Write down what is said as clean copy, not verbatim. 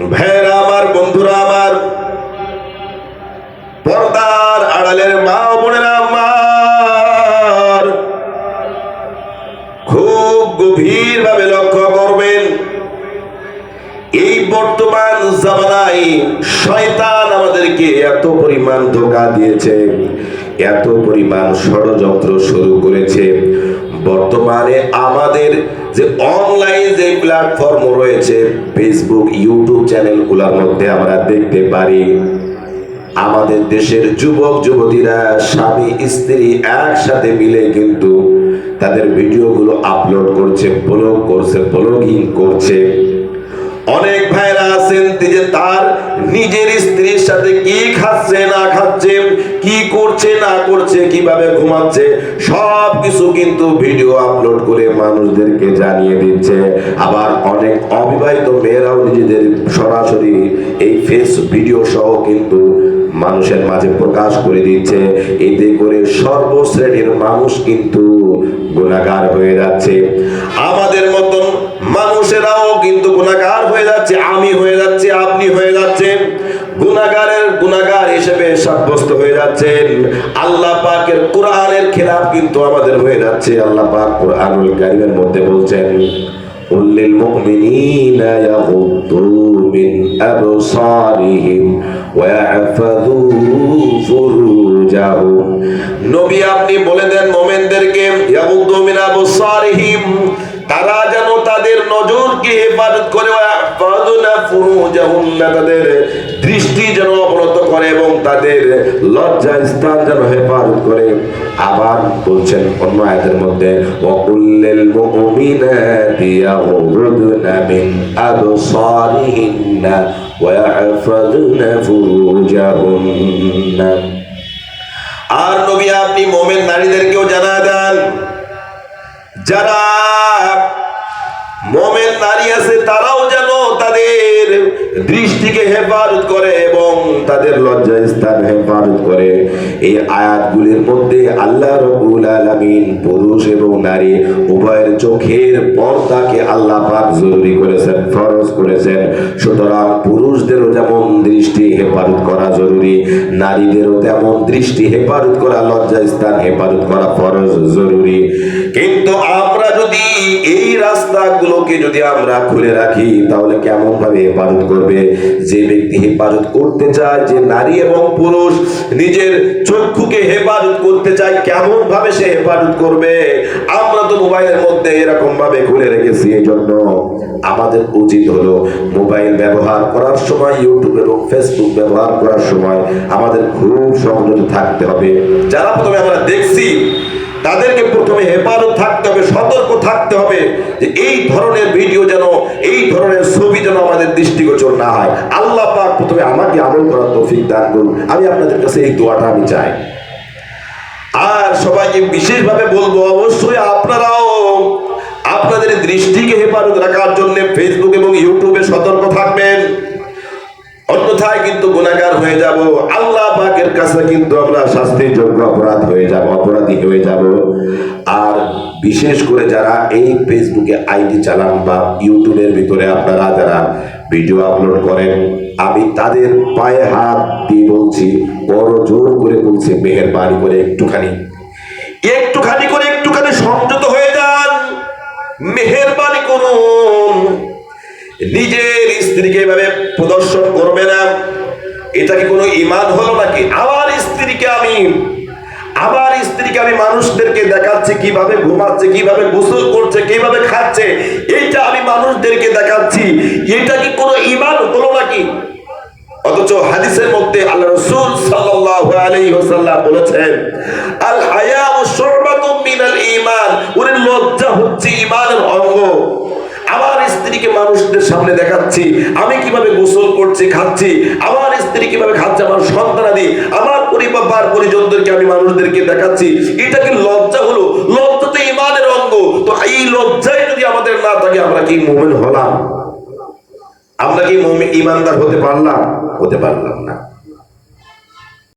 ভাইরা আমার, বন্ধুরা আমার, পর্দার আড়ালের মা বোনেরা আমার, খুব গভীর ভাবে লক্ষ্য করবেন। এই বর্তমান জামানায় শয়তান আমাদেরকে এত পরিমাণ ধোঁকা দিয়েছে, এত পরিমাণ ষড়যন্ত্র শুরু করেছে। বর্তমানে আমাদের যে অনলাইন যে প্ল্যাটফর্ম রয়েছে, ফেসবুক, ইউটিউব চ্যানেলগুলোর মধ্যে আমরা দেখতে পারি আমাদের দেশের যুবক যুবতীরা স্বামী স্ত্রী একসাথে মিলে কিন্তু তাদের ভিডিওগুলো আপলোড করছে, ব্লগ করছে, ব্লগিং করছে। অনেক ভাইরা আছেন যে তার নিজের স্ত্রীর সাথে কি খাচ্ছে না খাচ্ছে, কি করছে না করছে, কিভাবে ঘুমাচ্ছে, সব কিছু কিন্তু ভিডিও আপলোড করে মানুষদেরকে জানিয়ে দিচ্ছে। আবার অনেক অবিবাহিত মেয়েরাও নিজেদের সরাসরি এই ফেস ভিডিও সহ কিন্তু মানুষের মাঝে প্রকাশ করে দিচ্ছে। এতে করে সর্বশ্রেণীর মানুষ কিন্তু গুনাহগার হয়ে যাচ্ছে। আমাদের মতন মানুষেরাও কিন্তু গুনাহগার হয়ে যাচ্ছে, আমি হয়ে যাচ্ছি, আপনি হয়ে যাচ্ছেন, গুনাহগার হিসেবে সাব্যস্ত হয়ে যাচ্ছেন। আল্লাহ পাকের কোরআনের খেলাফ কিন্তু আমাদের হয়ে যাচ্ছে। আল্লাহ পাক কোরআনুল কারীমের মধ্যে বলছেন, কুল্লিল মুমিনিনা ইয়াগুদ্দু মিন আবসারিহিম ওয়া ইয়াহফাযু ফুরুজাহুম। নবী আপনি বলে দেন মুমিনদেরকে, ইয়াগুদ্দু মিন আবসারিহিম, তারা যেন তাদের নজরকে হেফাজত করে, তাদের দৃষ্টি যেন অবনত করে এবং তাদের লজ্জা স্থান যেন হেফাজত করে। আবার বলছেন অন্য আয়াতের মধ্যে, ওয়াকুল্লিল মুমিনাতি ইয়াগুদুনা মিন আবসারিহিন্না ওয়া ইয়াহফাযুনা ফুরুজাহুন্না। আর নবী আপনি মুমিন নারীদেরকেও জানা দেন, যারা মুমিন নারী আছে তারাও যেন তাদের দৃষ্টিকে হেফাজত করে এবং তাদের লজ্জা স্থান হেফাজত করে। এই আয়াতগুলির মধ্যে আল্লাহ রাব্বুল আলামিন পুরুষ এবং নারী উভয়ের চোখের পর্দাকে আল্লাহ পাক জরুরি করেছেন, ফরজ করেছেন। সুতরাং পুরুষদেরও যেমন দৃষ্টি হেফাজত করা জরুরি, নারীদেরও তেমন দৃষ্টি হেফাজত করা, লজ্জা স্থান হেফাজত করা ফরজ জরুরি। কিন্তু আমরা যদি এই রাস্তাগুলোকে যদি আমরা খুলে রাখি তাহলে কেমন ভাবে হেফাজত করবে? যে ব্যক্তি হেফাজত করতে চায়, যে নারী এবং পুরুষ নিজের চক্ষুকে হেফাজত করতে চায়, কেমন ভাবে সে হেফাজত করবে? আমরা তো মোবাইলের মধ্যে এরকম ভাবে খুলে রেখেছি। এই জন্য আমাদের উচিত হলো মোবাইল ব্যবহার করার সময়, ইউটিউব এবং ফেসবুক ব্যবহার করার সময় আমাদের খুব সংযত থাকতে হবে। যারা প্রথমে আমরা দেখছি তাদেরকে প্রথমে হেফাজত থাকতে হবে, সতর্ক থাকতে হবে যে এই ধরনের ভিডিও যেন, এই ধরনের ছবি যেন আমাদের দৃষ্টিগোচর না হয়। আল্লাহ পাক প্রথমে আমাকে আমল করার তৌফিক দান করুন। আমি আপনাদের কাছে এই দোয়াটা আমি চাই। আর সবাইকে বিশেষভাবে বলবো, অবশ্যই আপনারাও আপনাদের দৃষ্টিকে হেফাজত রাখার জন্য ফেসবুক এবং ইউটিউবে সতর্ক থাকবেন, অন্যথায় কিন্তু গুনাহগার হয়ে যাব। আল্লাহ পাকের কাছে কিন্তু আমরা শাস্তির যোগ্য অপরাধ হয়ে যাব, অপরাধী হয়ে যাব। আর বিশেষ করে যারা এই ফেসবুকে আইডি চালান বা ইউটিউবের ভিতরে আপনারা যারা ভিডিও আপলোড করেন, আমি তাদের পায়ে হাত দিয়ে বলছি, বড় জোর করে বলছি, মেহেরবানি করে একটুখানি সংযত হয়ে যান, মেহেরবানি করুন। নিজের স্ত্রীকে এভাবে প্রদর্শন করবে না। এটা কি কোনো ঈমান হলো নাকি? আমার স্ত্রীকে আমি মানুষদেরকে দেখাচ্ছি কিভাবে ঘুমাচ্ছে, কিভাবে গোসল করছে, কিভাবে খাচ্ছে, এইটা আমি মানুষদেরকে দেখাচ্ছি। এটা কি কোনো ঈমান হলো নাকি? অথচ হাদিসের মধ্যে আল্লাহ রাসূল সাল্লাল্লাহু আলাইহি ওয়াসাল্লাম বলেছেন, আল হায়াউ শুরবাতুম মিনাল ঈমান, ওরে লজ্জা হচ্ছে ঈমানের অঙ্গ। আমার স্ত্রীকে মানুষদের সামনে দেখাচ্ছি আমি কিভাবে গোসল করছি, খাচ্ছি, আমার স্ত্রী কিভাবে খাচ্ছে, আমার সন্তানাদি, আমার পরিবার পরিজনদেরকে আমি মানুষদেরকে দেখাচ্ছি। এটা কি লজ্জা হলো? লজ্জা তো ঈমানের অঙ্গ। তো এই লজ্জাই যদি আমাদের না থাকে, আমরা কি মুমিন হলাম? আমরা কি মুমিন, ঈমানদার হতে পারলাম না?